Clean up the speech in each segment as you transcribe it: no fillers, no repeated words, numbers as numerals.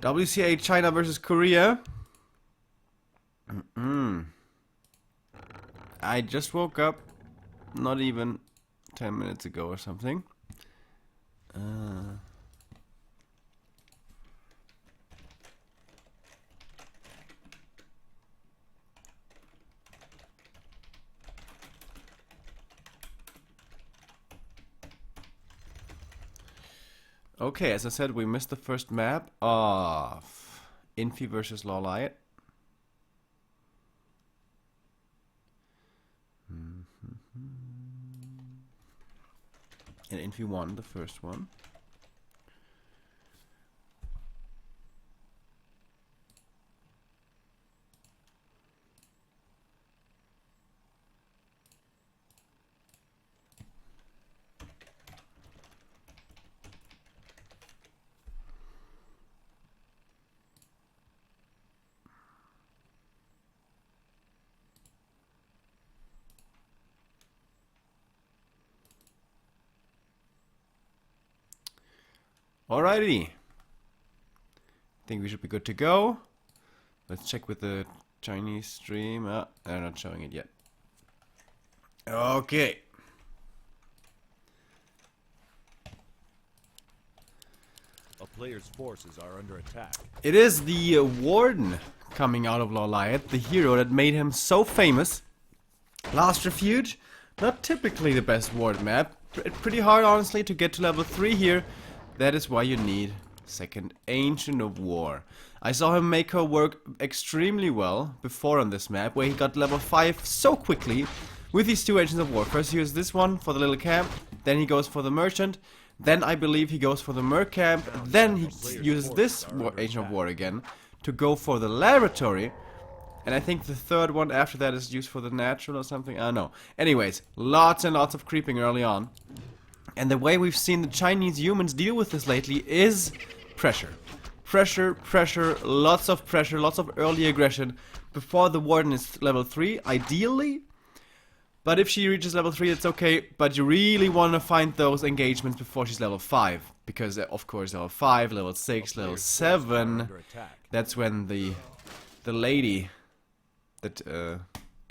WCA China versus Korea. I just woke up, not even 10 minutes ago or something. Okay, as I said, we missed the first map of Infi versus LawLiet. And Infi won the first one. Alrighty. I think we should be good to go. Let's check with the Chinese stream. They're not showing it yet. Okay. A player's forces are under attack. It is the Warden coming out of LawLiet, the hero that made him so famous. Last Refuge, not typically the best Warden map. Pretty hard, honestly, to get to level 3 here. That is why you need second Ancient of War. I saw him make her work extremely well before on this map, where he got level 5 so quickly with these two Ancients of War. First he uses this one for the little camp, then he goes for the Merchant, then I believe he goes for the Merc camp, then he uses this Ancient of War again to go for the Laboratory, and I think the third one after that is used for the Natural or something, I don't know. Anyways, lots and lots of creeping early on. And the way we've seen the Chinese humans deal with this lately is pressure. Pressure, lots of pressure, lots of early aggression before the Warden is level 3, ideally. But if she reaches level 3, it's okay, but you really want to find those engagements before she's level 5. Because, of course, level 5, level 6, level 7, that's when the lady that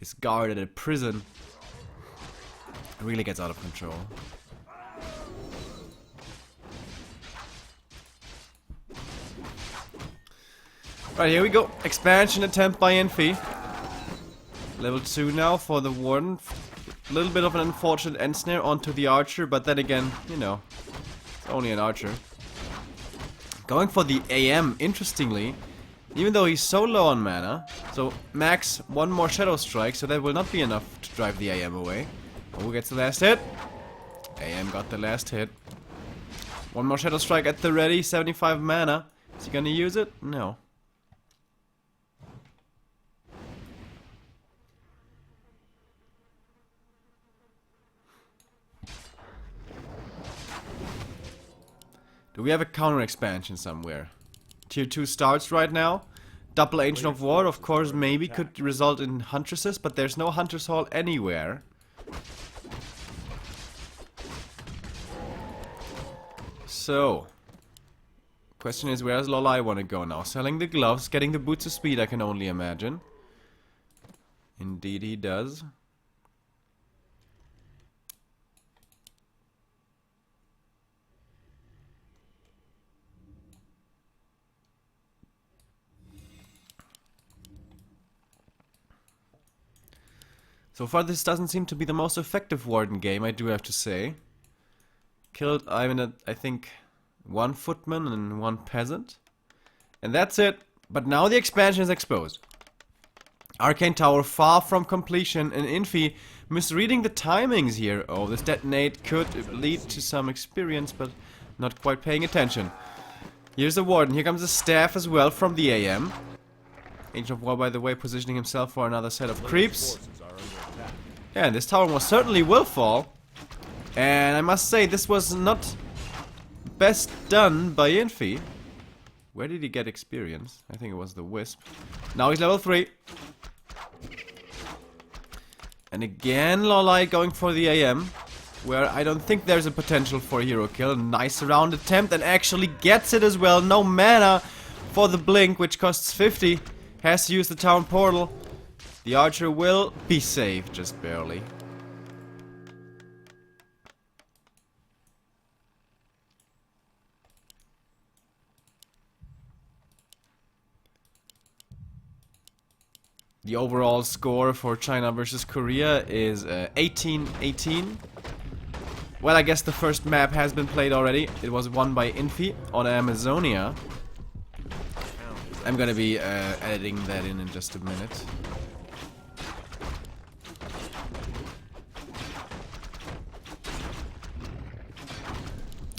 is guarded at prison really gets out of control. Right, here we go. Expansion attempt by Infi. Level 2 now for the Warden. A little bit of an unfortunate end snare onto the Archer, but then again, you know, it's only an Archer. Going for the AM, interestingly, even though he's so low on mana, so max one more Shadow Strike, so that will not be enough to drive the AM away. Who gets the last hit? AM got the last hit. One more Shadow Strike at the ready, 75 mana. Is he gonna use it? No. Do we have a counter expansion somewhere? Tier 2 starts right now. Double Ancient of War, of course, maybe could result in Huntresses, but there's no Huntress Hall anywhere. So, question is, where does LawLiet want to go now? Selling the gloves, getting the boots of speed, I can only imagine. Indeed he does. So far this doesn't seem to be the most effective Warden game, I do have to say. Killed, I think, one footman and one peasant. And that's it. But now the expansion is exposed. Arcane Tower far from completion, and Infi misreading the timings here. Oh, this detonate could lead to some experience, but not quite paying attention. Here's the Warden, here comes the staff as well from the AM. Ancient of War, by the way, positioning himself for another set of creeps. Yeah, and this tower most certainly will fall. And I must say, this was not best done by Infi. Where did he get experience? I think it was the Wisp. Now he's level 3. And again, LawLiet going for the AM. Where I don't think there's a potential for a hero kill. Nice round attempt and actually gets it as well. No mana for the blink, which costs 50. Has to use the town portal. The archer will be safe, just barely. The overall score for China versus Korea is 18-18. Well, I guess the first map has been played already. It was won by Infi on Amazonia. I'm gonna be editing that in just a minute.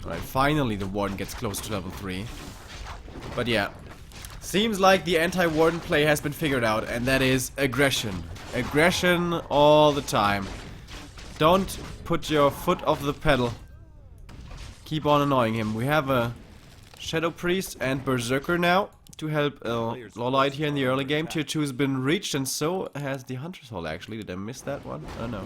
Alright, finally the Warden gets close to level 3. But yeah. Seems like the anti-Warden play has been figured out, and that is aggression. Aggression all the time. Don't put your foot off the pedal. Keep on annoying him. We have a Shadow Priest and Berserker now to help LawLiet here in the early game. Tier 2 has been reached, and so has the Hunter's Hall actually. Did I miss that one? Oh no.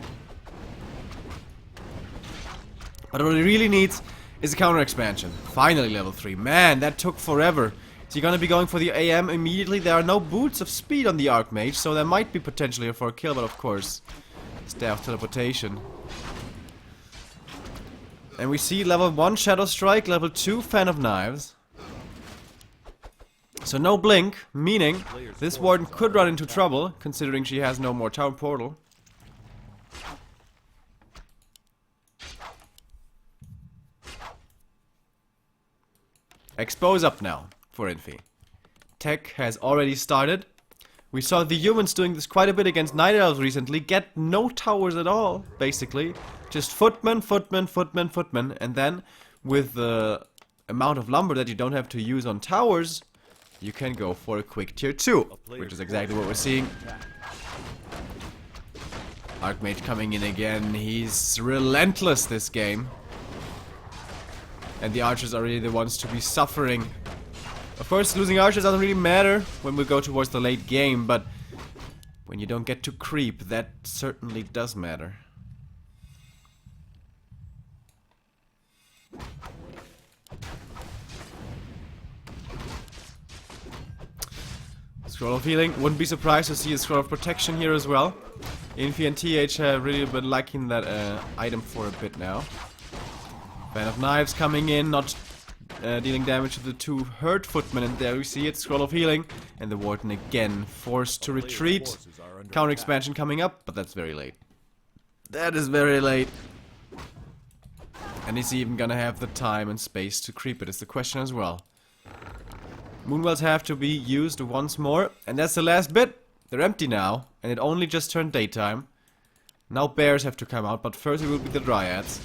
But what he really needs is a counter expansion. Finally level 3. Man, that took forever. Is he gonna be going for the AM immediately? There are no boots of speed on the Archmage, so there might be potentially for a kill, but of course, staff teleportation. And we see level 1 Shadow Strike, level 2 Fan of Knives. So no blink, meaning this Warden could run into trouble, considering she has no more town portal. Expose up now for Infi. Tech has already started. We saw the humans doing this quite a bit against Night Elves recently. Get no towers at all, basically. Just footmen, footmen, footmen, footmen. And then, with the amount of lumber that you don't have to use on towers, you can go for a quick tier 2. Which is exactly what we're seeing. Archmage coming in again. He's relentless this game. And the archers are really the ones to be suffering. Of course, losing archers doesn't really matter when we go towards the late game, but when you don't get to creep, that certainly does matter. Scroll of Healing. Wouldn't be surprised to see a Scroll of Protection here as well. Infi and TH have really been liking that item for a bit now. Fan of Knives coming in, not dealing damage to the 2 hurt footmen, and there we see it, Scroll of Healing, and the Warden again forced to retreat. Counter expansion coming up, but that's very late. That is very late. And is he even gonna have the time and space to creep it is the question as well. Moonwells have to be used once more, and that's the last bit. They're empty now, and it only just turned daytime. Now bears have to come out, but first it will be the Dryads.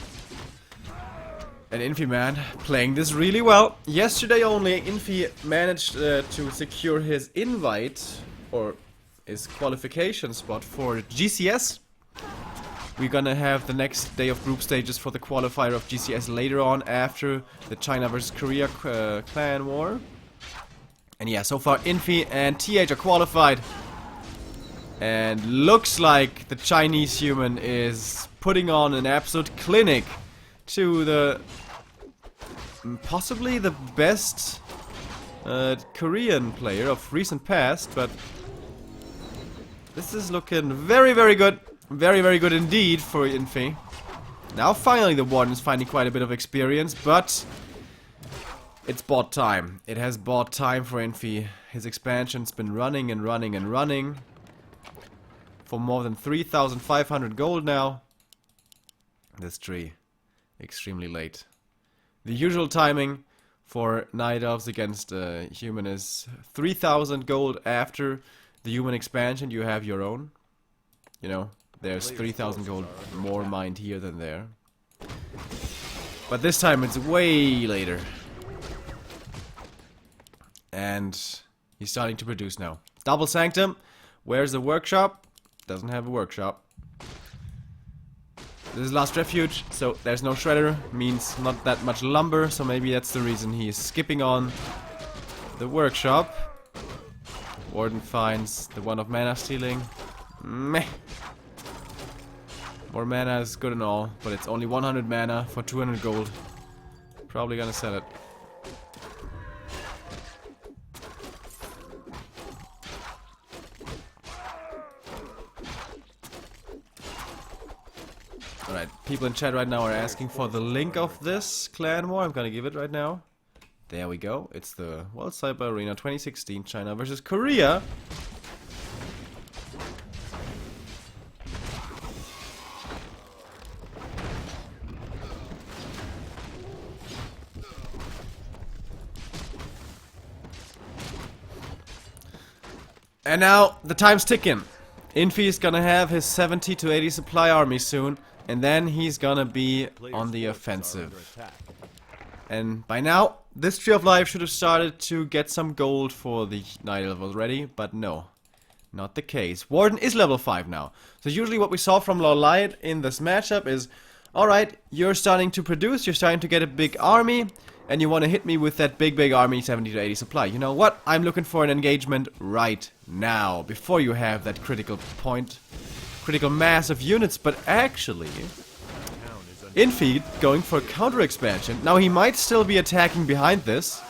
And Infi, man, playing this really well. Yesterday only, Infi managed to secure his invite, or his qualification spot for GCS. We're gonna have the next day of group stages for the qualifier of GCS later on, after the China vs Korea Clanwar. And yeah, so far Infi and TH are qualified. And looks like the Chinese human is putting on an absolute clinic to the possibly the best Korean player of recent past, but this is looking very, very good. Very, very good indeed for Infi. Now finally the Warden is finding quite a bit of experience, but it's bought time. It has bought time for Infi. His expansion's been running and running and running for more than 3,500 gold now. This tree. Extremely late. The usual timing for Night Elves against human is 3,000 gold after the human expansion. You have your own. You know, there's 3,000 gold more mined here than there. But this time it's way later. And he's starting to produce now. Double Sanctum. Where's the workshop? Doesn't have a workshop. This is Last Refuge, so there's no shredder, means not that much lumber, so maybe that's the reason he is skipping on the workshop. Warden finds the one of mana stealing. Meh. More mana is good and all, but it's only 100 mana for 200 gold. Probably gonna sell it. Alright, people in chat right now are asking for the link of this Clanwar. I'm gonna give it right now. There we go. It's the World Cyber Arena 2016, China versus Korea. And now the time's ticking. Infi is gonna have his 70 to 80 supply army soon, and then he's gonna be on the offensive. And by now, this Tree of Life should have started to get some gold for the night elf already, but no. Not the case. Warden is level 5 now. So usually what we saw from LawLiet in this matchup is, alright, you're starting to produce, you're starting to get a big army, and you want to hit me with that big army 70 to 80 supply. You know what? I'm looking for an engagement right now, before you have that critical point, critical mass of units. But actually, Infi going for counter expansion. Now he might still be attacking behind this,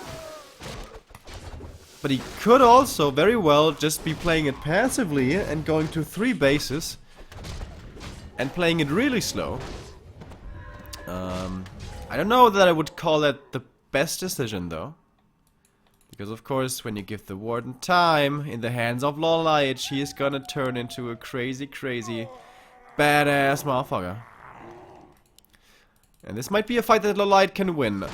but he could also very well just be playing it passively and going to 3 bases and playing it really slow. I don't know that I would call that the best decision though, because of course when you give the Warden time in the hands of LawLiet, she is gonna turn into a crazy badass motherfucker. And this might be a fight that LawLiet can win.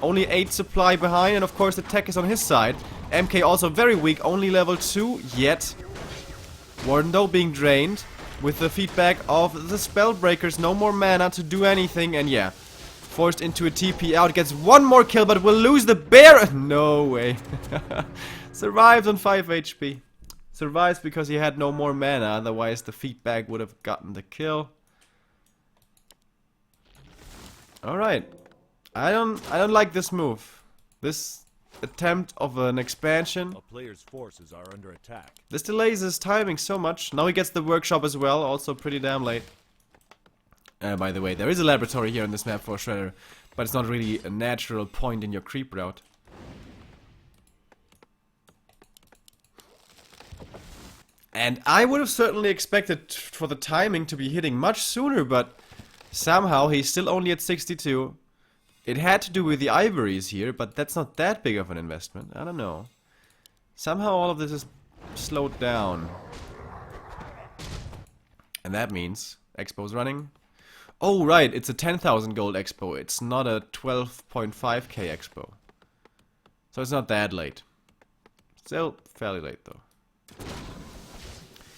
Only 8 supply behind, and of course the tech is on his side. MK also very weak, only level 2 yet. Warden though being drained with the feedback of the Spellbreakers, no more mana to do anything, and yeah, forced into a TP out, gets 1 more kill but will lose the bear. No way. Survives on 5 HP. Survives because he had no more mana, otherwise the feedback would have gotten the kill. Alright. I don't like this move. This attempt of an expansion. A player's forces are under attack. This delays his timing so much. Now he gets the workshop as well, also pretty damn late. By the way, there is a laboratory here on this map for Shredder, but it's not really a natural point in your creep route. And I would have certainly expected for the timing to be hitting much sooner, but somehow he's still only at 62. It had to do with the ivories here, but that's not that big of an investment. I don't know. Somehow all of this is slowed down. And that means Expo's running. Oh right, it's a 10,000 gold Expo. It's not a 12.5k Expo. So it's not that late. Still fairly late though.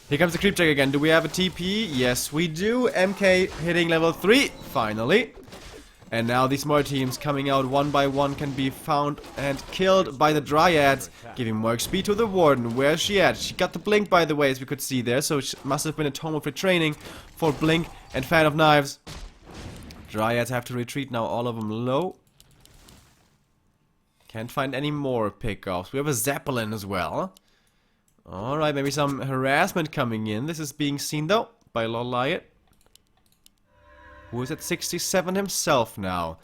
Here comes the creep check again. Do we have a TP? Yes, we do. MK hitting level 3, finally. And now these more teams coming out one by one can be found and killed by the Dryads, giving more XP to the Warden. Where's she at? She got the Blink, by the way, as we could see there, so it must have been a Tome of Retraining for Blink and Fan of Knives. Dryads have to retreat now, all of them low. Can't find any more pickoffs. We have a Zeppelin as well. Alright, maybe some harassment coming in. This is being seen though by LawLiet, who is at 67 himself now.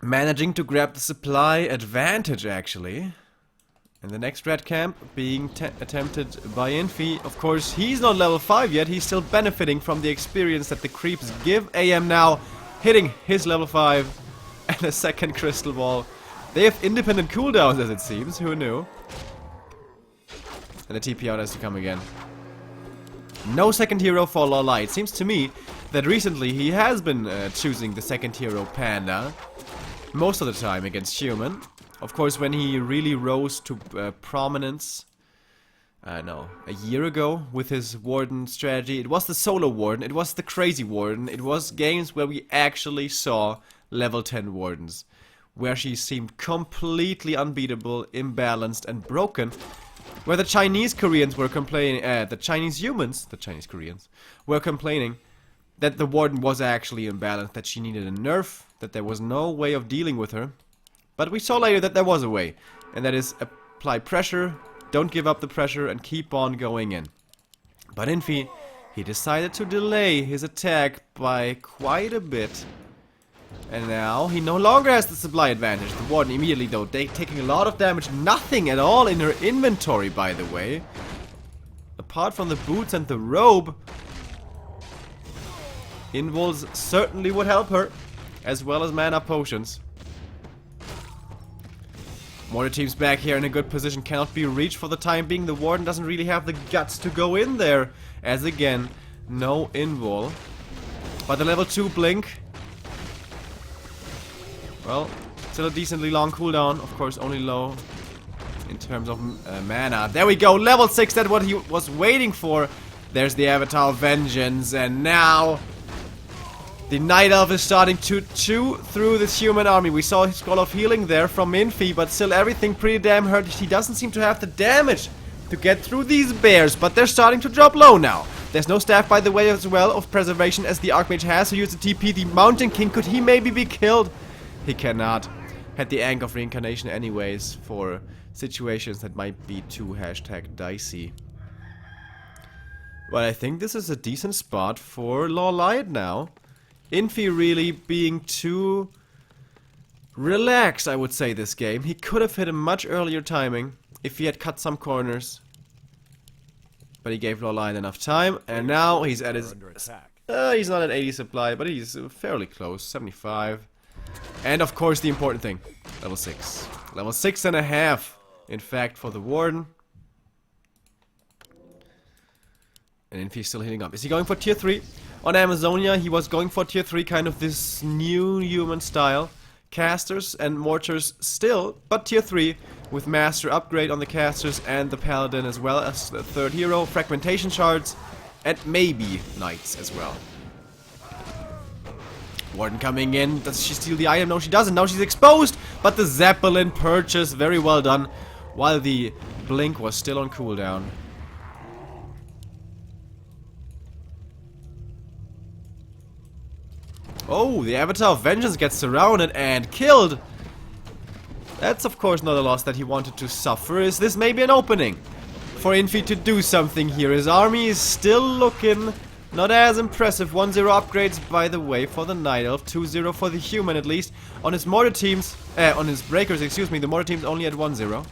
Managing to grab the supply advantage actually. And the next red camp being attempted by Infi. Of course, he's not level 5 yet. He's still benefiting from the experience that the creeps give. AM now hitting his level 5 and a second crystal ball. They have independent cooldowns as it seems. Who knew? And the TP out has to come again. No second hero for LawLiet. It seems to me that recently he has been choosing the second hero Panda most of the time against human. Of course, when he really rose to prominence, a year ago with his Warden strategy, it was the solo Warden, it was the crazy Warden, it was games where we actually saw level 10 Wardens, where she seemed completely unbeatable, imbalanced and broken. Where the Chinese Koreans were complaining, the Chinese Koreans were complaining that the Warden was actually imbalanced, that she needed a nerf, that there was no way of dealing with her. But we saw later that there was a way, and that is apply pressure, don't give up the pressure, and keep on going in. But Infi, he decided to delay his attack by quite a bit. And now he no longer has the supply advantage. The Warden immediately though, taking a lot of damage, nothing at all in her inventory by the way. Apart from the boots and the robe. Invols certainly would help her, as well as mana potions. Mortar team's back here in a good position, cannot be reached for the time being. The Warden doesn't really have the guts to go in there, as again, no invul. But the level 2 blink, well, still a decently long cooldown, of course only low in terms of mana. There we go, level 6, that's what he was waiting for. There's the Avatar of Vengeance, and now the Night Elf is starting to chew through this human army. We saw his Scroll of Healing there from Infi, but still everything pretty damn hurt. He doesn't seem to have the damage to get through these bears, but they're starting to drop low now. There's no staff, by the way, as well, of preservation as the Archmage has to use the TP. The Mountain King, could he maybe be killed? He cannot. Had the Ankh of Reincarnation anyways for situations that might be too #dicey. But I think this is a decent spot for LawLiet now. Infi really being too relaxed, I would say, this game. He could have hit a much earlier timing if he had cut some corners. But he gave LawLiet enough time, and now he's at his... he's not at 80 supply, but he's fairly close, 75. And of course the important thing, level 6. Level 6.5, in fact, for the Warden. And Infi's still hitting up. Is he going for tier 3? On Amazonia, he was going for tier 3, kind of this new human style. Casters and Mortars still, but tier 3, with Master upgrade on the Casters and the Paladin, as well as the third hero, Fragmentation Shards, and maybe Knights as well. Warden coming in. Does she steal the item? No, she doesn't. Now she's exposed, but the Zeppelin purchase, very well done, while the Blink was still on cooldown. Oh, the Avatar of Vengeance gets surrounded and killed. That's of course not a loss that he wanted to suffer. Is this maybe an opening for Infi to do something here? His army is still looking not as impressive. 1-0 upgrades, by the way, for the Night Elf. 2-0 for the human, at least. On his mortar teams, on his breakers, excuse me, the mortar team's only at 1-0.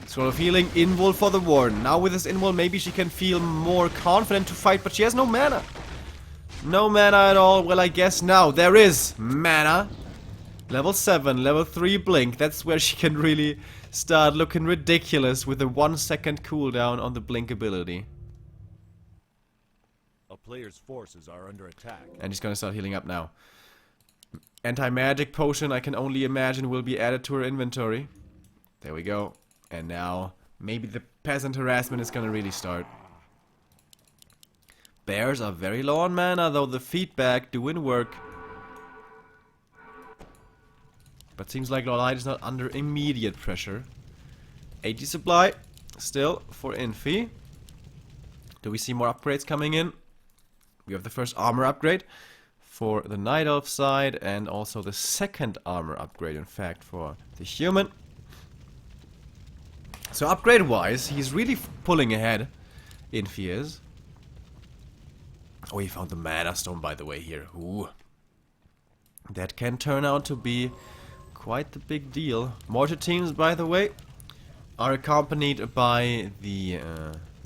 Scroll of Healing, invul for the Warden. Now with this invul, maybe she can feel more confident to fight, but she has no mana. No mana at all. Well, I guess now there is mana. Level 7, level 3 Blink. That's where she can really start looking ridiculous with a 1-second cooldown on the Blink ability. A player's forces are under attack. And he's gonna start healing up now. Anti-magic potion, I can only imagine, will be added to her inventory. There we go. And now maybe the peasant harassment is gonna really start. Bears are very low on mana, though the feedback doing work. But seems like LawLiet is not under immediate pressure. 80 supply, still, for Infi. Do we see more upgrades coming in? We have the first armor upgrade for the Night Elf side, and also the second armor upgrade, in fact, for the human. So upgrade-wise, he's really pulling ahead, Infi is. Oh, he found the Mana Stone, by the way, here. Ooh. That can turn out to be quite the big deal. Mortar teams, by the way, are accompanied by the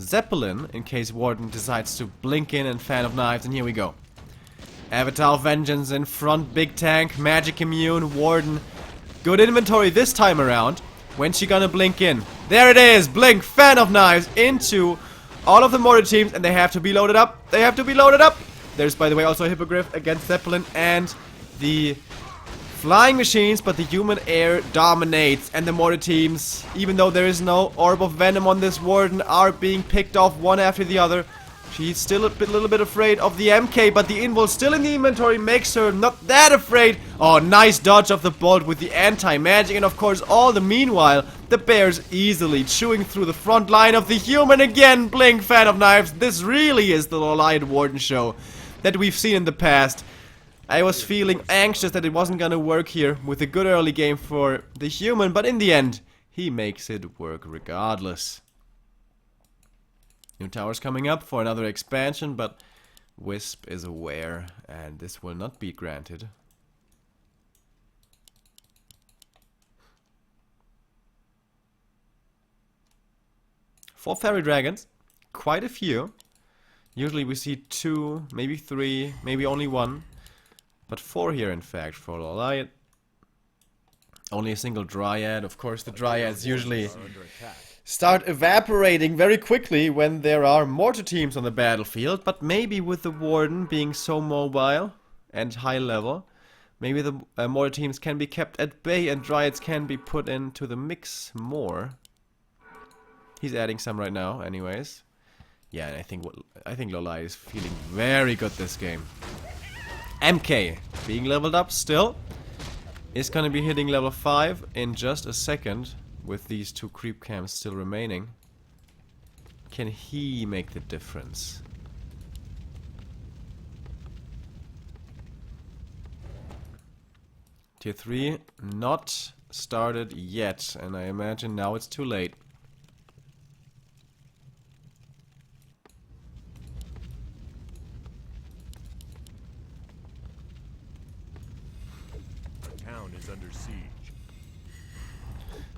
Zeppelin, in case Warden decides to blink in and Fan of Knives, and here we go. Avatar of Vengeance in front, big tank, magic immune, Warden. Good inventory this time around. When's she gonna blink in? There it is! Blink, Fan of Knives into all of the mortar teams, and they have to be loaded up. They have to be loaded up. There's, by the way, also a Hippogriff against Zeppelin and the flying machines, but the human air dominates, and the mortar teams, even though there is no Orb of Venom on this Warden, are being picked off one after the other. She's still a little bit afraid of the MK, but the invul still in the inventory makes her not that afraid. Oh, nice dodge of the bolt with the anti-magic, and of course all the meanwhile, the bears easily chewing through the front line of the human again. Blink, Fan of Knives. This really is the LawLiet Warden show that we've seen in the past. I was feeling anxious that it wasn't gonna work here with a good early game for the human, but in the end, he makes it work regardless. New towers coming up for another expansion, but Wisp is aware, and this will not be granted. Four fairy dragons, quite a few. Usually we see 2, maybe 3, maybe only 1. But 4 here, in fact, for LawLiet. Only a single Dryad. Of course, the Dryads usually start evaporating very quickly when there are mortar teams on the battlefield. But maybe with the Warden being so mobile and high level, maybe the mortar teams can be kept at bay and Dryads can be put into the mix more. He's adding some right now, anyways. Yeah, and I think LawLiet is feeling very good this game. MK being leveled up still. Is gonna be hitting level 5 in just a second with these 2 creep cams still remaining. Can he make the difference? Tier 3 not started yet, and I imagine now it's too late. Is under siege.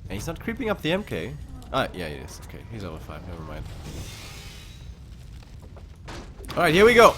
And he's not creeping up the MK. Ah, yeah, he is. Okay, he's level 5. Never mind. Alright, here we go.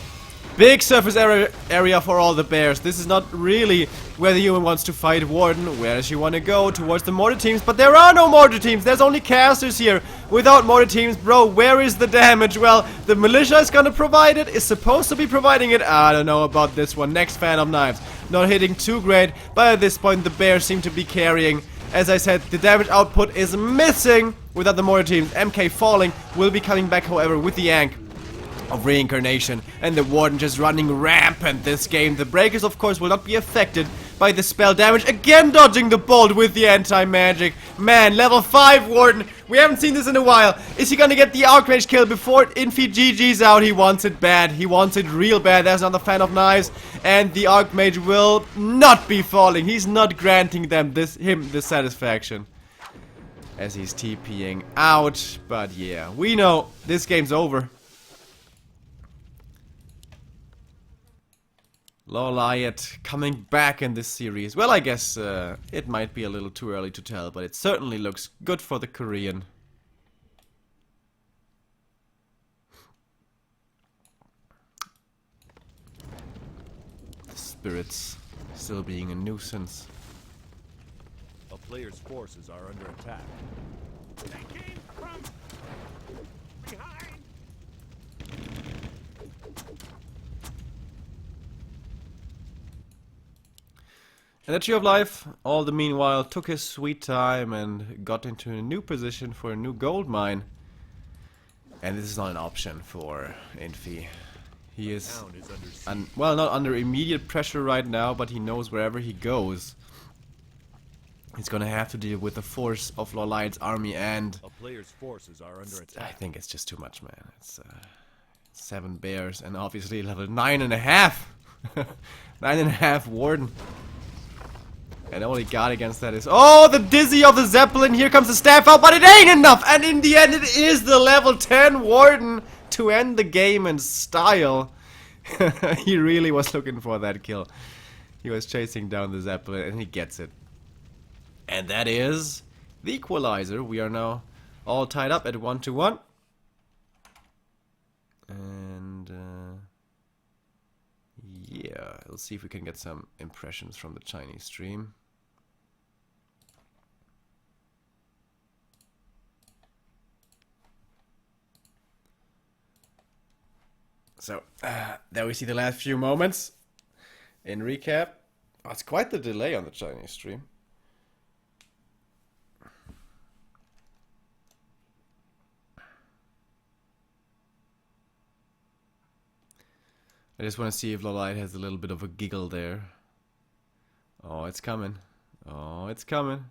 Big surface area for all the bears. This is not really where the human wants to fight Warden. Where does she want to go? Towards the mortar teams. But there are no mortar teams. There's only casters here. Without mortar teams, bro, where is the damage? Well, the militia is gonna provide it. Is supposed to be providing it. I don't know about this one. Next Phantom Knives. Not hitting too great. But at this point, the bears seem to be carrying. As I said, the damage output is missing without the mortar teams. MK falling. Will be coming back, however, with the Ankh of reincarnation, and the Warden just running rampant this game. The breakers, of course, will not be affected by the spell damage. Again dodging the bolt with the anti-magic. Man, level 5 Warden. We haven't seen this in a while. Is he gonna get the Archmage kill before Infi GG's out? He wants it bad. He wants it real bad. There's another Fan of Knives, and the Archmage will not be falling. He's not granting them him this satisfaction as he's TPing out. But yeah, we know this game's over. LawLiet coming back in this series. Well, I guess it might be a little too early to tell, but it certainly looks good for the Korean. The spirits still being a nuisance. A player's forces are under attack. They came from behind. And the Tree of Life, all the meanwhile, took his sweet time and got into a new position for a new gold mine. And this is not an option for Infi. He is, well, not under immediate pressure right now, but he knows wherever he goes, he's gonna have to deal with the force of LawLiet's army, and a player's forces are under attack. I think it's just too much, man. It's 7 bears and obviously level 9.5. 9.5 Warden. And all he got against that is, oh, the dizzy of the Zeppelin. Here comes the staff out, but it ain't enough. And in the end, it is the level 10 Warden to end the game in style. He really was looking for that kill. He was chasing down the Zeppelin, and he gets it. And that is the equalizer. We are now all tied up at 1-1. And yeah, let's see if we can get some impressions from the Chinese stream. So, there we see the last few moments. In recap, oh, it's quite the delay on the Chinese stream. I just want to see if LawLiet has a little bit of a giggle there. Oh, it's coming. Oh, it's coming.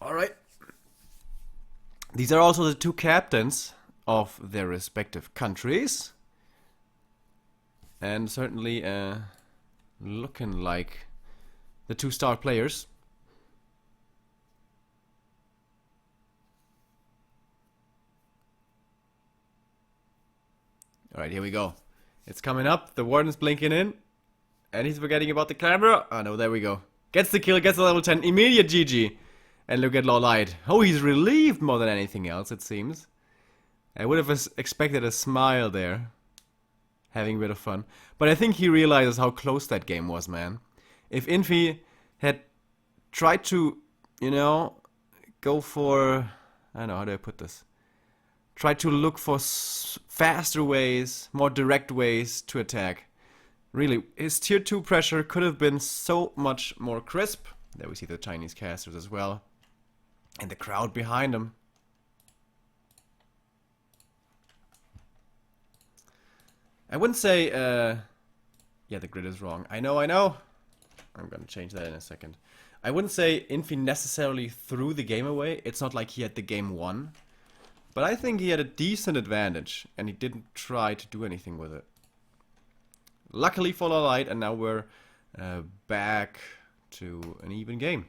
Alright. These are also the 2 captains of their respective countries. And certainly looking like the 2 star players. Alright, here we go. It's coming up. The Warden's blinking in. And he's forgetting about the camera. Oh no, there we go. Gets the kill, gets the level 10. Immediate GG. And look at LawLiet. Oh, he's relieved more than anything else, it seems. I would have expected a smile there. Having a bit of fun. But I think he realizes how close that game was, man. If Infi had tried to, you know, go for... I don't know, how do I put this? Try to look for faster ways, more direct ways to attack. Really, his tier 2 pressure could have been so much more crisp. There we see the Chinese casters as well. And the crowd behind him. I wouldn't say, yeah, the grid is wrong. I know. I'm gonna change that in a second. I wouldn't say Infi necessarily threw the game away. It's not like he had the game won. But I think he had a decent advantage, and he didn't try to do anything with it. Luckily for LawLiet, and now we're back to an even game.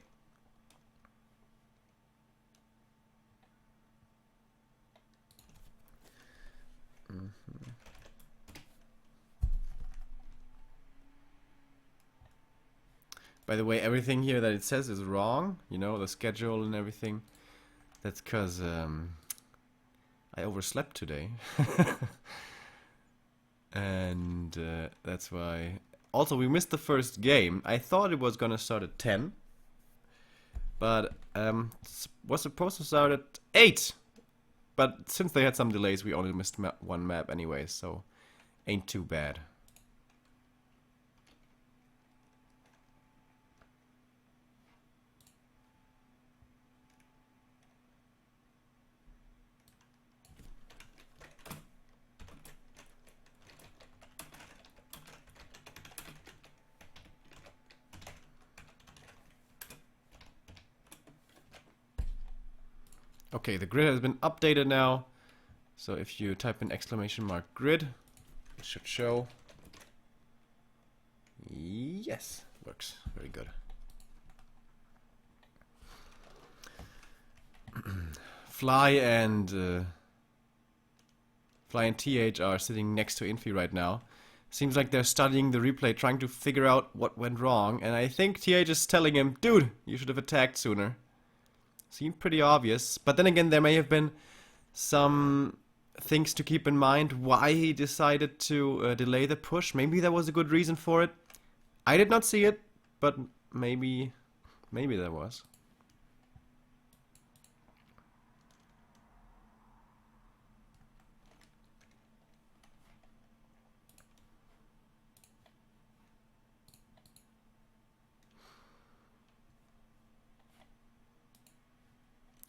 By the way, everything here that it says is wrong. You know, the schedule and everything. That's because I overslept today. And that's why. Also, we missed the first game. I thought it was gonna start at 10. But was supposed to start at 8. But since they had some delays, we only missed one map anyway, so ain't too bad. Okay, the grid has been updated now. So if you type in !grid, it should show. Yes, works. Very good. Fly and TH are sitting next to Infi right now. Seems like they're studying the replay, trying to figure out what went wrong. And I think TH is telling him, dude, you should have attacked sooner. Seemed pretty obvious, but then again there may have been some things to keep in mind why he decided to delay the push. Maybe there was a good reason for it. I did not see it, but maybe there was.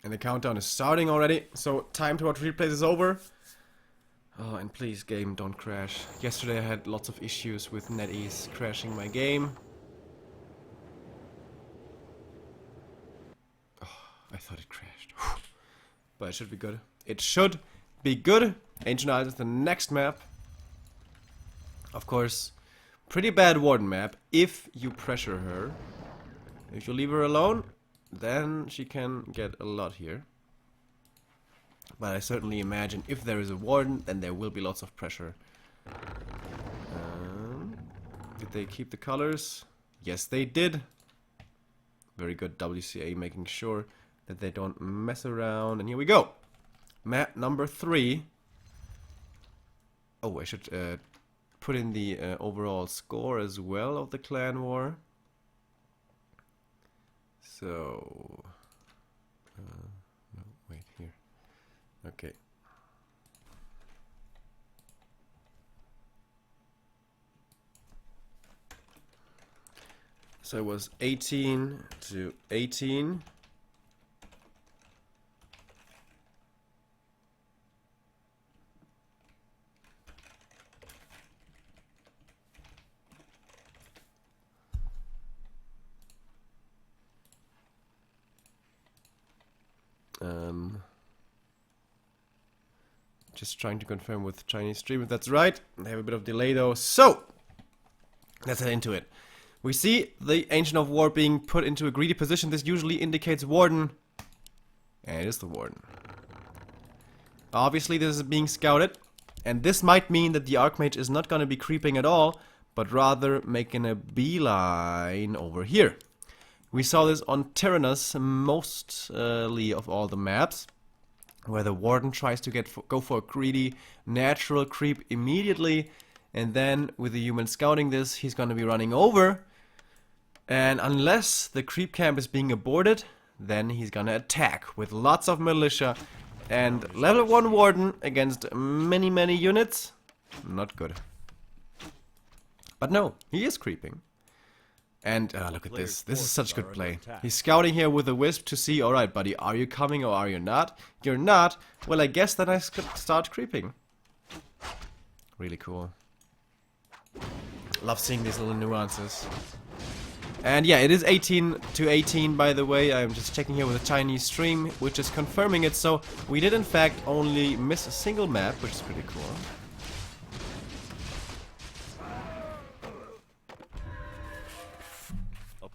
And the countdown is starting already, so time to watch replays is over. Oh, and please, game, don't crash. Yesterday I had lots of issues with NetEase crashing my game. Oh, I thought it crashed. But it should be good. It should be good. Ancient Isles is the next map. Of course, pretty bad Warden map if you pressure her. If you leave her alone, then she can get a lot here. But I certainly imagine if there is a Warden, then there will be lots of pressure. Did they keep the colors? Yes, they did. Very good, WCA making sure that they don't mess around. And here we go. Map number 3. Oh, I should put in the overall score as well of the Clanwar. So, no, wait, here. Okay. So it was 18 to 18. Just trying to confirm with Chinese stream if that's right. They have a bit of delay though. So, let's head into it. We see the Ancient of War being put into a greedy position. This usually indicates Warden. And it is the Warden. Obviously this is being scouted. And this might mean that the Archmage is not going to be creeping at all, but rather making a beeline over here. We saw this on Tyrannus mostly of all the maps, where the Warden tries to go for a greedy natural creep immediately, and then with the human scouting this, he's going to be running over, and unless the creep camp is being aborted, then he's going to attack with lots of militia, and level 1 Warden against many units, not good. But no, he is creeping. And look at this. This is such good play. He's scouting here with a wisp to see, alright buddy, are you coming or are you not? You're not? Well, I guess then I start creeping. Really cool. Love seeing these little nuances. And yeah, it is 18 to 18 by the way. I'm just checking here with a Chinese stream, which is confirming it. So we did in fact only miss a single map, which is pretty cool.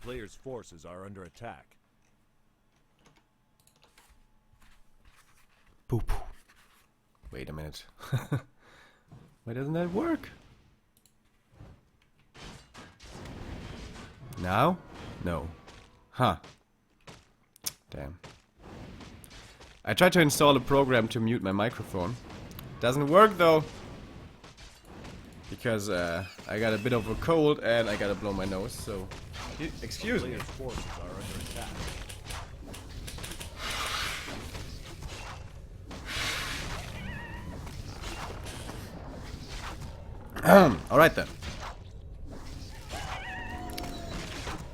Players' forces are under attack. Boop. Wait a minute. Why doesn't that work? Now? No. Huh. Damn. I tried to install a program to mute my microphone. Doesn't work though. Because I got a bit of a cold and I gotta blow my nose, so... Excuse me. Players' forces are under attack. Alright then.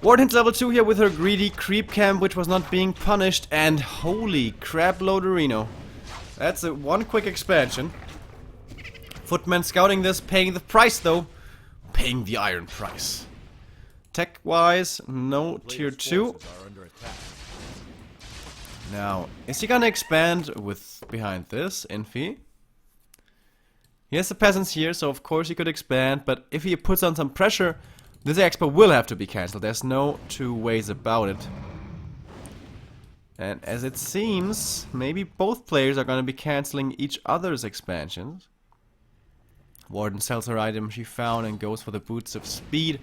Warden hits level 2 here with her greedy creep camp, which was not being punished, and holy crap, Loaderino. That's a one quick expansion. Footman scouting this, paying the price though. Paying the iron price. Tech-wise, no tier 2. Now, is he gonna expand with behind this, Infi? He has the peasants here, so of course he could expand, but if he puts on some pressure, this expo will have to be cancelled. There's no two ways about it. And as it seems, maybe both players are gonna be cancelling each other's expansions. Warden sells her item she found and goes for the boots of speed.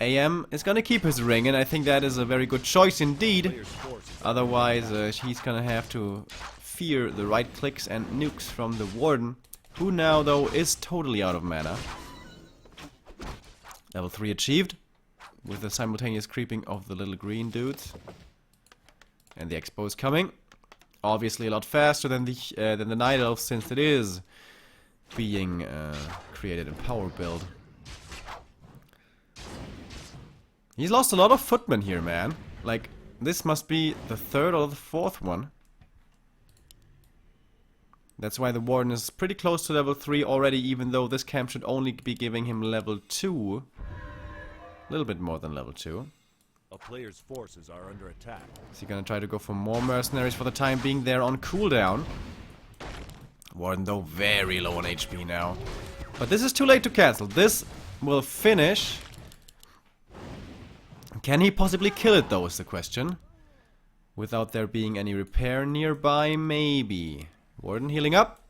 AM is gonna keep his ring, and I think that is a very good choice indeed. Otherwise, he's gonna have to fear the right clicks and nukes from the Warden, who now, though, is totally out of mana. Level 3 achieved, with the simultaneous creeping of the little green dudes. And the expo is coming. Obviously a lot faster than the Night Elf, since it is being created in power build. He's lost a lot of footmen here, man. Like, this must be the third or the fourth one. That's why the Warden is pretty close to level 3 already, even though this camp should only be giving him level 2. A little bit more than level 2. A player's forces are under attack. Is he gonna try to go for more mercenaries for the time being? They're on cooldown. Warden, though, very low on HP now. But this is too late to cancel. This will finish. Can he possibly kill it, though, is the question. Without there being any repair nearby, maybe. Warden healing up.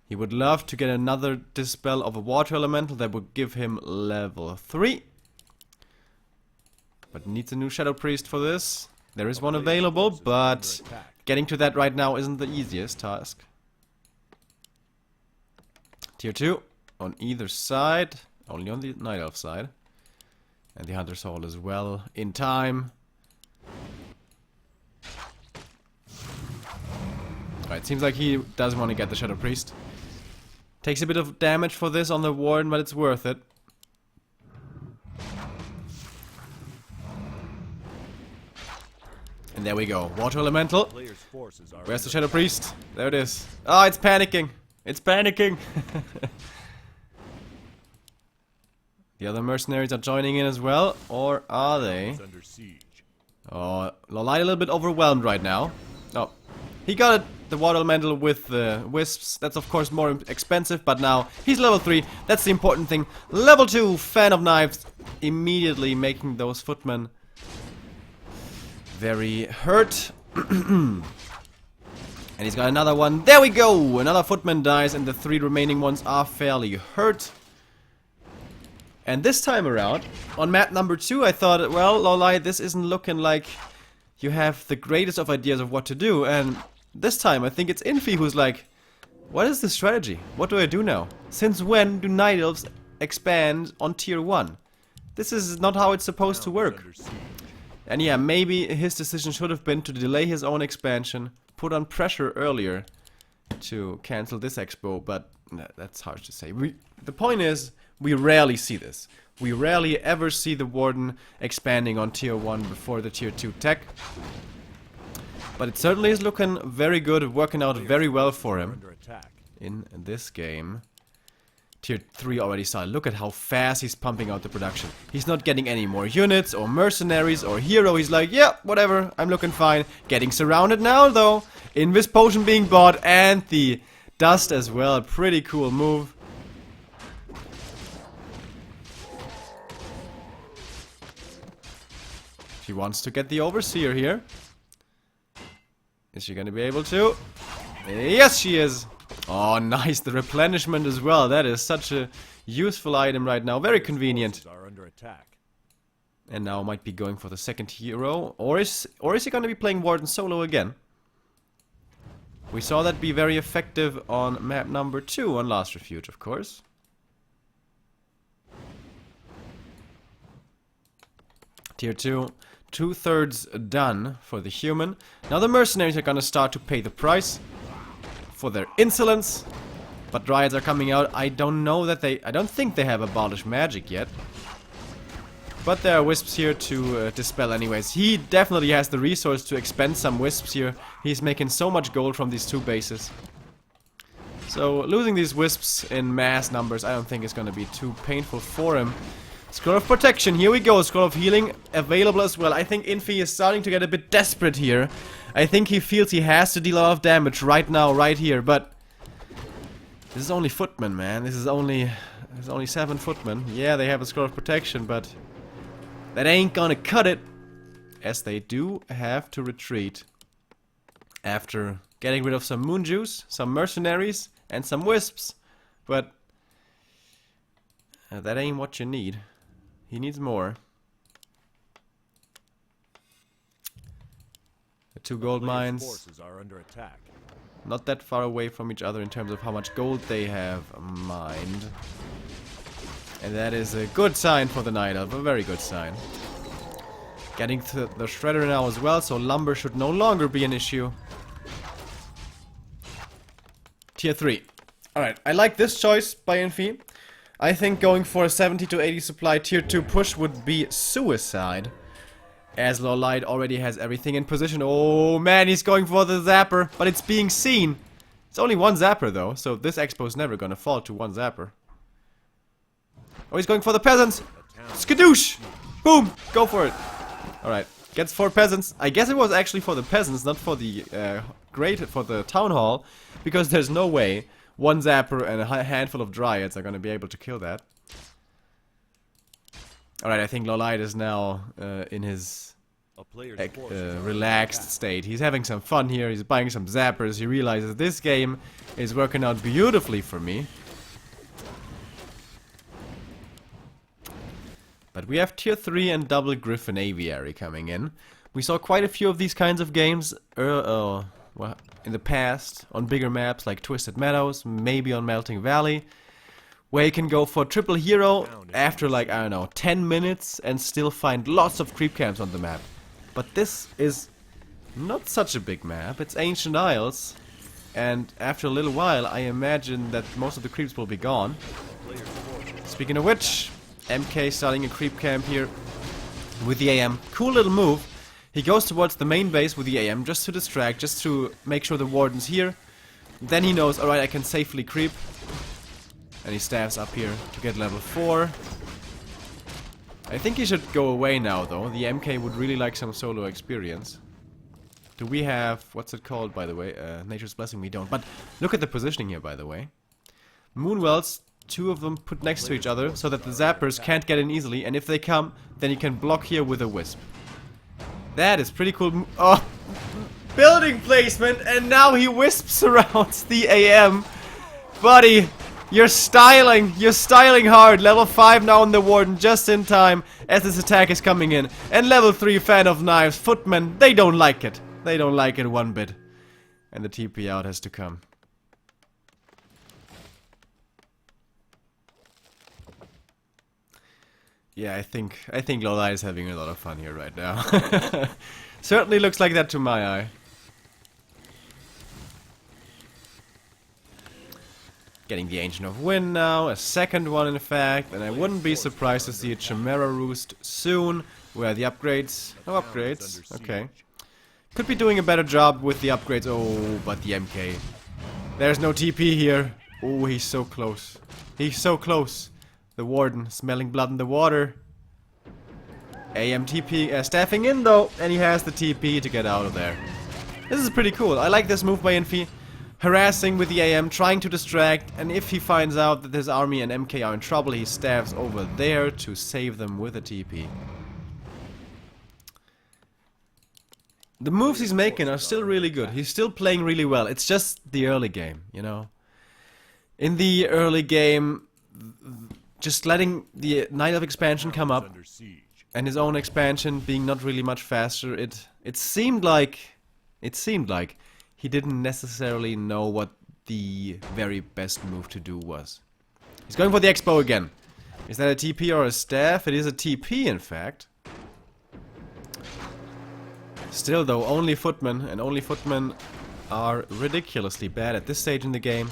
He would love to get another dispel of a water elemental that would give him level 3. But needs a new Shadow Priest for this. There is one available, but getting to that right now isn't the easiest task. Tier 2 on either side. Only on the Night Elf side. And the Hunter's Hall as well in time. Alright, seems like he does want to get the Shadow Priest. Takes a bit of damage for this on the Warden, but it's worth it. And there we go. Water Elemental. Where's the Shadow Priest? There it is. Oh, it's panicking. It's panicking. The other mercenaries are joining in as well, or are they? Oh, LawLiet a little bit overwhelmed right now. Oh, he got it, the water elemental with the wisps. That's of course more expensive, but now he's level 3. That's the important thing. Level 2, fan of knives, immediately making those footmen very hurt. And he's got another one. There we go! Another footman dies, and the 3 remaining ones are fairly hurt. And this time around, on map number 2, I thought, well, LawLiet, this isn't looking like you have the greatest of ideas of what to do. And this time, I think it's Infi who's like, what is the strategy? What do I do now? Since when do Night Elves expand on tier 1? This is not how it's supposed to work. And yeah, maybe his decision should have been to delay his own expansion, put on pressure earlier to cancel this expo, but that's hard to say. The point is, we rarely see this. We rarely ever see the Warden expanding on tier 1 before the tier 2 tech. But it certainly is looking very good, working out very well for him in this game. Tier 3 already started. Look at how fast he's pumping out the production. He's not getting any more units or mercenaries or hero. He's like, yeah, whatever, I'm looking fine. Getting surrounded now though. Invis potion being bought and the dust as well. Pretty cool move. She wants to get the Overseer here. Is she gonna be able to? Yes, she is! Oh, nice, the replenishment as well. That is such a useful item right now. Very convenient. And now might be going for the second hero. Or is he gonna be playing Warden solo again? We saw that be very effective on map number 2 on Last Refuge, of course. Tier 2. 2/3 done for the human. Now the mercenaries are gonna start to pay the price for their insolence. But Dryads are coming out. I don't know that I don't think they have abolished magic yet. But there are wisps here to dispel anyways. He definitely has the resource to expend some wisps here. He's making so much gold from these 2 bases. So losing these wisps in mass numbers I don't think is gonna be too painful for him. Scroll of Protection, here we go. Scroll of Healing available as well. I think Infi is starting to get a bit desperate here. I think he feels he has to deal a lot of damage right now, right here, but this is only footmen, man. There's only 7 footmen. Yeah, they have a Scroll of Protection, but that ain't gonna cut it, as they do have to retreat after getting rid of some moon juice, some mercenaries, and some wisps. But that ain't what you need. He needs more. The 2 gold mines are under attack. not that far away from each other in terms of how much gold they have mined. And that is a good sign for the Night Elf, a very good sign. Getting to the shredder now as well, so lumber should no longer be an issue. Tier 3. Alright, I like this choice by Infi. I think going for a 70 to 80 supply tier 2 push would be suicide. As LawLiet already has everything in position. Oh man, he's going for the zapper, but it's being seen. It's only 1 zapper though, so this expo is never gonna fall to 1 zapper. Oh, he's going for the peasants! Skadoosh! Boom! Go for it! Alright, gets 4 peasants. I guess it was actually for the peasants, not for the for the town hall, because there's no way 1 zapper and a handful of dryads are gonna be able to kill that. Alright, I think LawLiet is now in his relaxed state. He's having some fun here, he's buying some zappers, he realizes this game is working out beautifully for me. But we have tier 3 and double Griffin Aviary coming in. We saw quite a few of these kinds of games in the past on bigger maps like Twisted Meadows, maybe on Melting Valley, where you can go for triple hero after like, I don't know, 10 minutes and still find lots of creep camps on the map. But this is not such a big map, it's Ancient Isles, and after a little while I imagine that most of the creeps will be gone. Speaking of which, MK starting a creep camp here with the AM. Cool little move. He goes towards the main base with the AM just to distract, just to make sure the warden's here. Then he knows, alright, I can safely creep. And he staffs up here to get level 4. I think he should go away now though. The MK would really like some solo experience. Do we have, what's it called by the way? Nature's Blessing, we don't. But look at the positioning here by the way. Moonwells, 2 of them put next to each other so that the zappers can't get in easily, and if they come, then you can block here with a wisp. That is pretty cool. Oh! building placement, and now he wisps around the AM. Buddy, you're styling hard. Level 5 now on the Warden, just in time as this attack is coming in. And level 3 fan of knives, footmen, they don't like it. They don't like it one bit. And the TP out has to come. Yeah, I think LawLiet is having a lot of fun here right now. Certainly looks like that to my eye. Getting the Ancient of Wind now, a second one in fact, and I wouldn't be surprised to see a Chimera Roost soon. Where are the upgrades? No upgrades. Okay. Could be doing a better job with the upgrades. Oh, but the MK. There's no TP here. Oh, he's so close. He's so close. The Warden, smelling blood in the water. AM TP staffing in though, and he has the TP to get out of there. This is pretty cool. I like this move by Infi. Harassing with the AM, trying to distract, and if he finds out that his army and MK are in trouble, he staffs over there to save them with a TP. The moves he's making are still really good. He's still playing really well. It's just the early game, you know. In the early game, just letting the Night of Expansion come up, and his own expansion being not really much faster, it seemed like he didn't necessarily know what the very best move to do was. He's going for the Expo again. Is that a TP or a staff? It is a TP, in fact. Still though, only footmen, and only footmen are ridiculously bad at this stage in the game.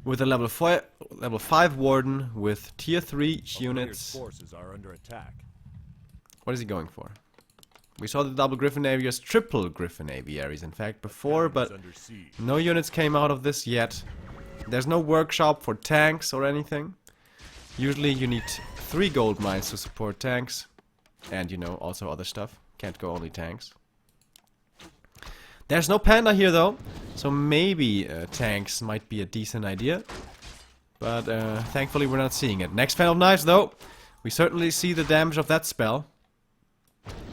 With a level 5 Warden with tier 3 units. Forces are under attack. What is he going for? We saw the double Griffin Aviaries, triple Griffin Aviaries in fact before, but no units came out of this yet. There's no workshop for tanks or anything. Usually you need 3 gold mines to support tanks. And you know, also other stuff. Can't go only tanks. There's no panda here though, so maybe tanks might be a decent idea. But thankfully we're not seeing it. Next fan of knives though, we certainly see the damage of that spell.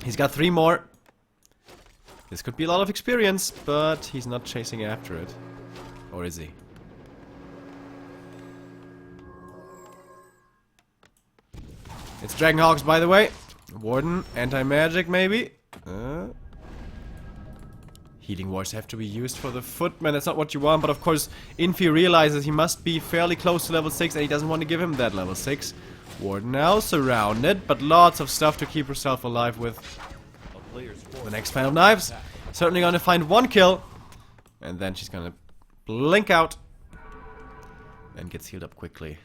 He's got 3 more. This could be a lot of experience, but he's not chasing after it. Or is he? It's Dragonhawks, by the way. Warden, anti-magic maybe. Healing wards have to be used for the footman. That's not what you want, but of course Infi realizes he must be fairly close to level 6 and he doesn't want to give him that level 6. Warden now surrounded, but lots of stuff to keep herself alive with. The next fan of knives, certainly gonna find 1 kill, and then she's gonna blink out and gets healed up quickly.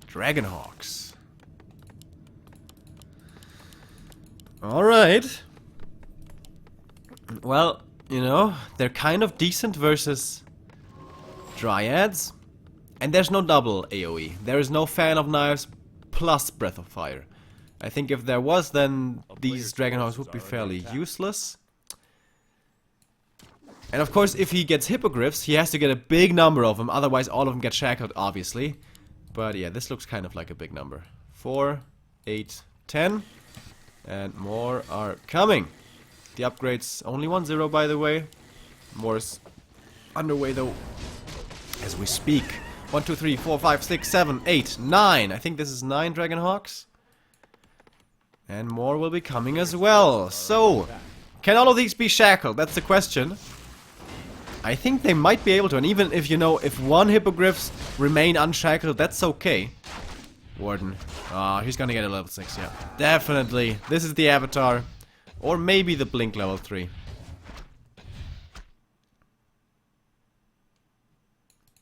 Dragonhawks. Alright. Well, you know, they're kind of decent versus Dryads. And there's no double AoE. There is no fan of knives plus breath of fire. I think if there was, then these Dragonhawks would be fairly useless. And of course, if he gets hippogriffs, he has to get a big number of them. Otherwise, all of them get shackled, obviously. But yeah, this looks kind of like a big number. 4, 8, 10. And more are coming. The upgrades, only 1-0 by the way. More is underway though, as we speak. 1, 2, 3, 4, 5, 6, 7, 8, 9. I think this is 9 Dragonhawks. And more will be coming as well. So, can all of these be shackled? That's the question. I think they might be able to. And even if, you know, if 1 hippogriffs remain unshackled, that's okay. Warden. Ah, he's gonna get a level 6, yeah. Definitely. This is the avatar. Or maybe the blink level 3.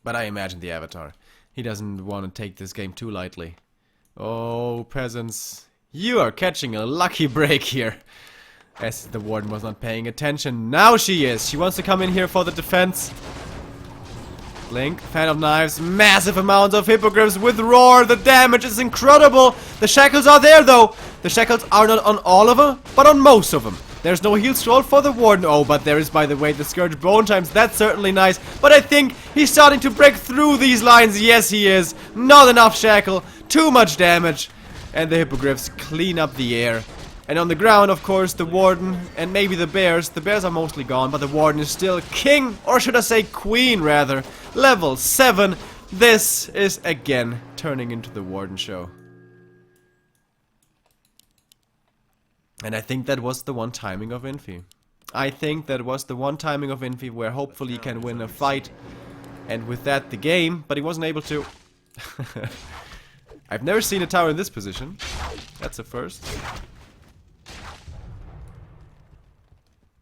But I imagine the avatar. He doesn't want to take this game too lightly. Oh, peasants. You are catching a lucky break here. As the Warden was not paying attention. Now she is. She wants to come in here for the defense. Blink, fan of knives, massive amounts of hippogriffs with roar. The damage is incredible. The shackles are there though. The shackles are not on all of them, but on most of them. There's no heal scroll for the Warden. Oh, but there is, by the way, the Scourge Bone Chimes. That's certainly nice. But I think he's starting to break through these lines. Yes, he is. Not enough shackle. Too much damage. And the hippogriffs clean up the air. And on the ground, of course, the Warden and maybe the Bears. The Bears are mostly gone, but the Warden is still king, or should I say queen, rather. Level 7. This is again turning into the Warden show. And I think that was the one timing of Infi. I think that was the one timing of Infi where hopefully he can win a fight. And with that, the game, but he wasn't able to. I've never seen a tower in this position. That's a first.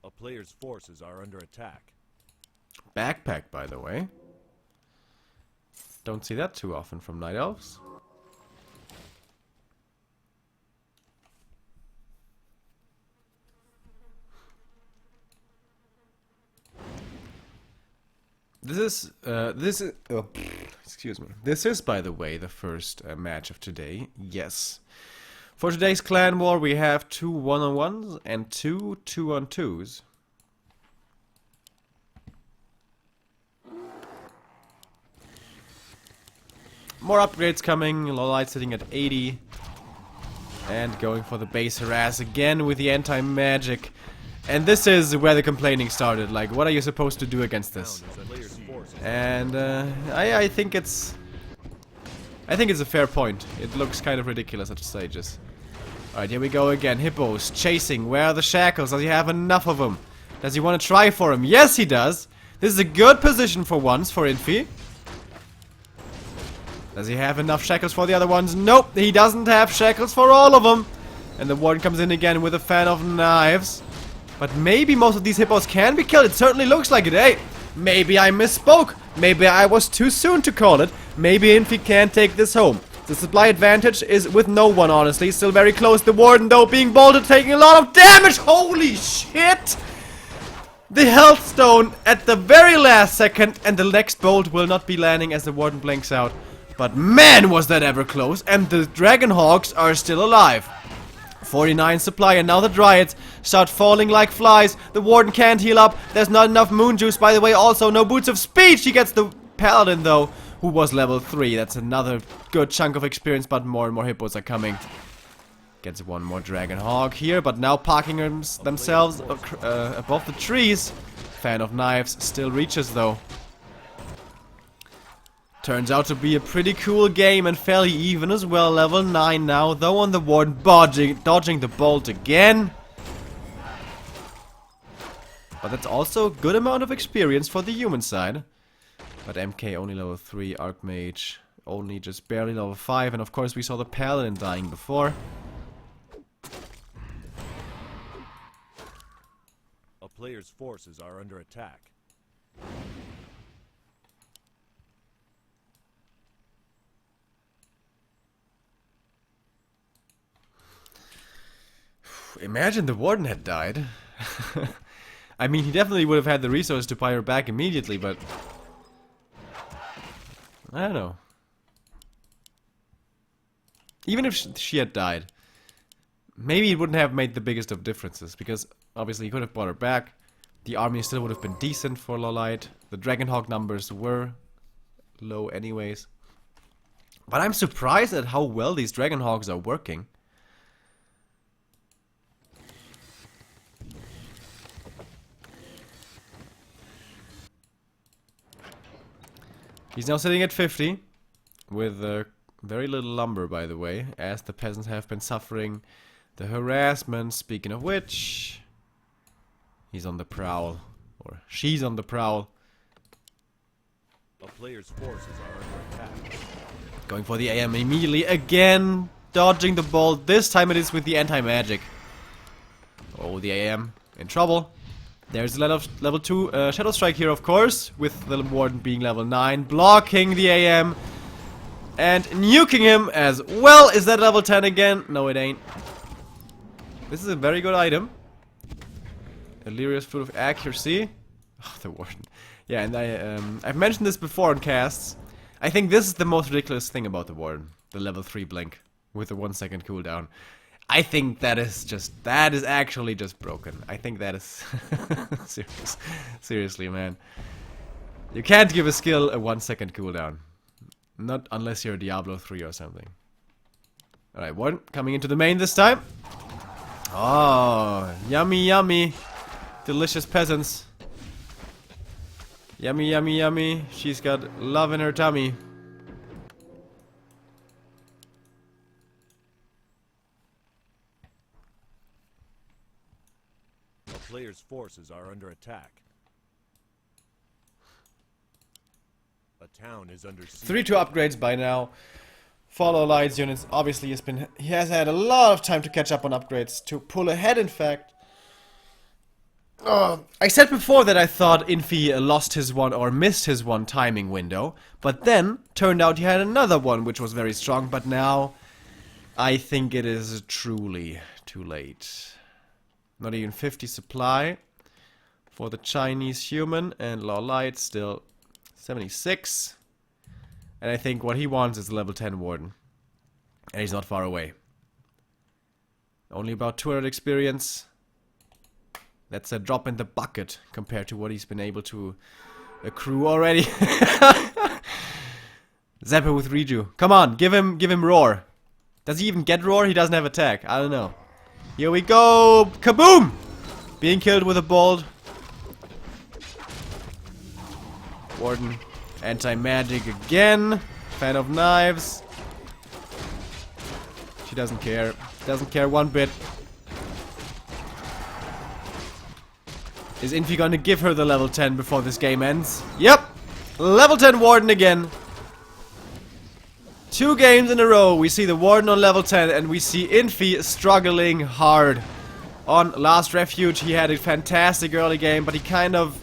A player's forces are under attack. Backpack, by the way. Don't see that too often from Night Elves. This is, excuse me. This is, by the way, the first match of today. Yes. For today's clan war, we have 2 1-on-1s and 2 2-on-2s. More upgrades coming. LawLiet sitting at 80. And going for the base harass again with the anti-magic. And this is where the complaining started. Like, what are you supposed to do against this? And I think it's a fair point. It looks kind of ridiculous at stages. Alright, here we go again. Hippos chasing. Where are the shackles? Does he have enough of them? Does he want to try for him? Yes, he does. This is a good position for once for Infi. Does he have enough shackles for the other ones? Nope, he doesn't have shackles for all of them. And the Warden comes in again with a fan of knives. But maybe most of these hippos can be killed. It certainly looks like it. Hey, maybe I misspoke. Maybe I was too soon to call it. Maybe Infi can take this home. The supply advantage is with no one, honestly. Still very close. The Warden, though, being bolted, taking a lot of damage. Holy shit! The health stone at the very last second. And the next bolt will not be landing as the Warden blinks out. But man, was that ever close. And the Dragonhawks are still alive. 49 supply, and now the Dryads start falling like flies. The Warden can't heal up. There's not enough moon juice, by the way. Also, no boots of speech. He gets the Paladin, though, who was level 3. That's another good chunk of experience, but more and more hippos are coming. Gets one more Dragonhawk here, but now parking themselves above the trees. Fan of knives still reaches, though. Turns out to be a pretty cool game and fairly even as well. Level 9 now, though on the Warden dodging the bolt again. But that's also a good amount of experience for the human side. But MK only level 3, Archmage only just barely level 5. And of course we saw the Paladin dying before. A player's forces are under attack. Imagine the Warden had died. I mean, he definitely would have had the resource to buy her back immediately, but I don't know. Even if she had died, maybe it wouldn't have made the biggest of differences, because obviously he could have bought her back. The army still would have been decent for LawLiet. The Dragonhawk numbers were low anyways. But I'm surprised at how well these Dragonhawks are working. He's now sitting at 50, with very little lumber, by the way, as the peasants have been suffering the harassment. Speaking of which, he's on the prowl, or she's on the prowl. A player's forces are under attack. Going for the AM immediately again, dodging the bolt. This time it is with the anti-magic. Oh, the AM in trouble. There's a level 2 Shadow Strike here, of course, with the Warden being level 9, blocking the AM and nuking him as well. Is that level 10 again? No, it ain't. This is a very good item. Illyria's Fruit of Accuracy. Oh, the Warden. Yeah, and I've mentioned this before in casts. I think this is the most ridiculous thing about the Warden. The level 3 blink with the 1 second cooldown. I think that is actually just broken. I think that is seriously, man. You can't give a skill a 1 second cooldown. Not unless you're Diablo 3 or something. Alright, Warden coming into the main this time. Oh, yummy, yummy. Delicious peasants. Yummy, yummy, yummy. She's got love in her tummy. A player's forces are under attack. A town is under siege. 3-2 upgrades by now. For LawLiet's units, obviously he has had a lot of time to catch up on upgrades, to pull ahead in fact. I said before that I thought Infi lost his one or missed his one timing window, but then turned out he had another one which was very strong, but now I think it is truly too late. Not even 50 supply for the Chinese human, and LawLiet still 76. And I think what he wants is a level 10 warden. And he's not far away. Only about 200 experience. That's a drop in the bucket compared to what he's been able to accrue already. Zapper with Reju. Come on, give him roar. Does he even get roar? He doesn't have attack. I don't know. Here we go. Kaboom! Being killed with a bolt. Warden. Anti-magic again. Fan of knives. She doesn't care. Doesn't care one bit. Is Infi gonna give her the level 10 before this game ends? Yep! Level 10 Warden again. 2 games in a row. We see the Warden on level 10 and we see Infi struggling hard. On Last Refuge he had a fantastic early game, but he kind of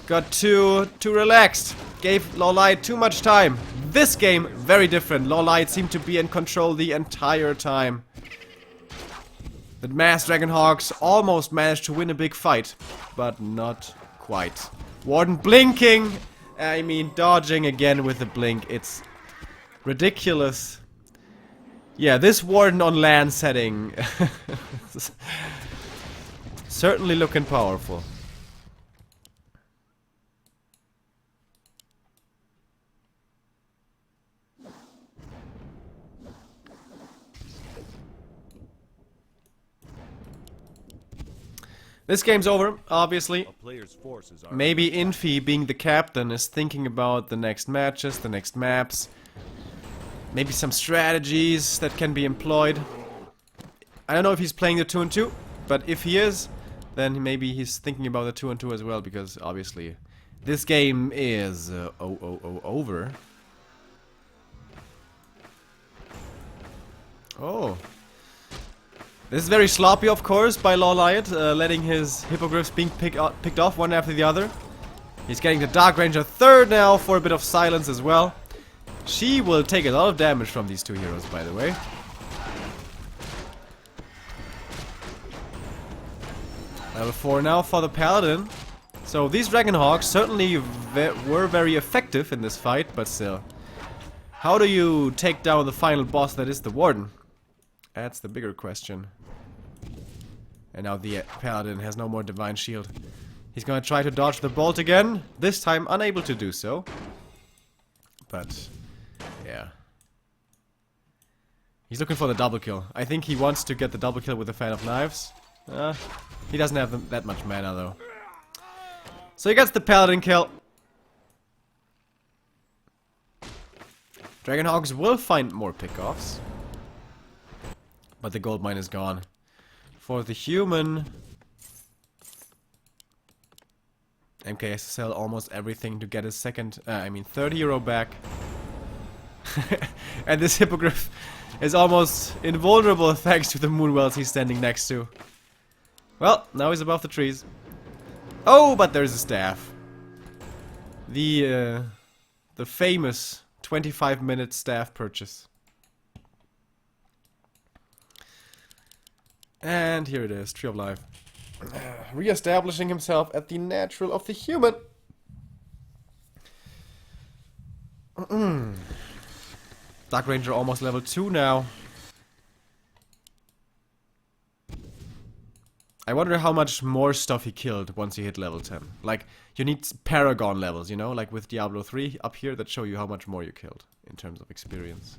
got too relaxed. Gave LawLiet too much time. This game, very different. LawLiet seemed to be in control the entire time. The Mass Dragonhawks almost managed to win a big fight, but not quite. Warden blinking! I mean, dodging again with the blink. It's ridiculous. Yeah, this Warden on land setting certainly looking powerful. This game's over, obviously. A player's forces are Maybe Infi, being the captain, is thinking about the next matches, the next maps. Maybe some strategies that can be employed. I don't know if he's playing the 2-2, but if he is, then maybe he's thinking about the 2-2 as well, because obviously this game is over. Oh. This is very sloppy, of course, by LawLiet, letting his hippogriffs being picked off one after the other. He's getting the Dark Ranger third now for a bit of silence as well. She will take a lot of damage from these two heroes, by the way. Level 4 now for the Paladin. So these Dragonhawks certainly were very effective in this fight, but still. How do you take down the final boss that is the Warden? That's the bigger question. And now the Paladin has no more Divine Shield. He's gonna try to dodge the bolt again. This time unable to do so. But, yeah. He's looking for the double kill. I think he wants to get the double kill with the Fan of Knives. He doesn't have that much mana though. So he gets the Paladin kill. Dragonhawks will find more pickoffs. But the gold mine is gone. For the human, MK has to sell almost everything to get his third hero back. And this hippogriff is almost invulnerable thanks to the moonwells he's standing next to. Well, now he's above the trees. Oh, but there's a staff. The famous 25-minute staff purchase. And here it is, Tree of Life. Re-establishing himself at the natural of the human. Dark Ranger almost level 2 now. I wonder how much more stuff he killed once he hit level 10. Like, you need Paragon levels, you know? Like with Diablo 3 up here that show you how much more you killed in terms of experience.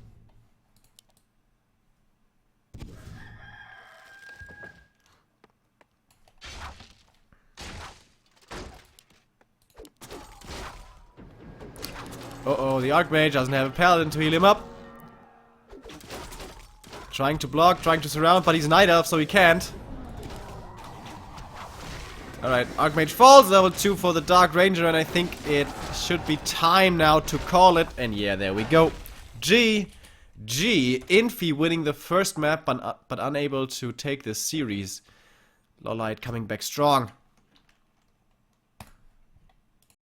Uh-oh, the Archmage doesn't have a Paladin to heal him up. Trying to block, trying to surround, but he's Night Elf, so he can't. Alright, Archmage falls, level 2 for the Dark Ranger, and I think it should be time now to call it. And yeah, there we go. GG. Infi winning the first map, but unable to take this series. LawLiet coming back strong.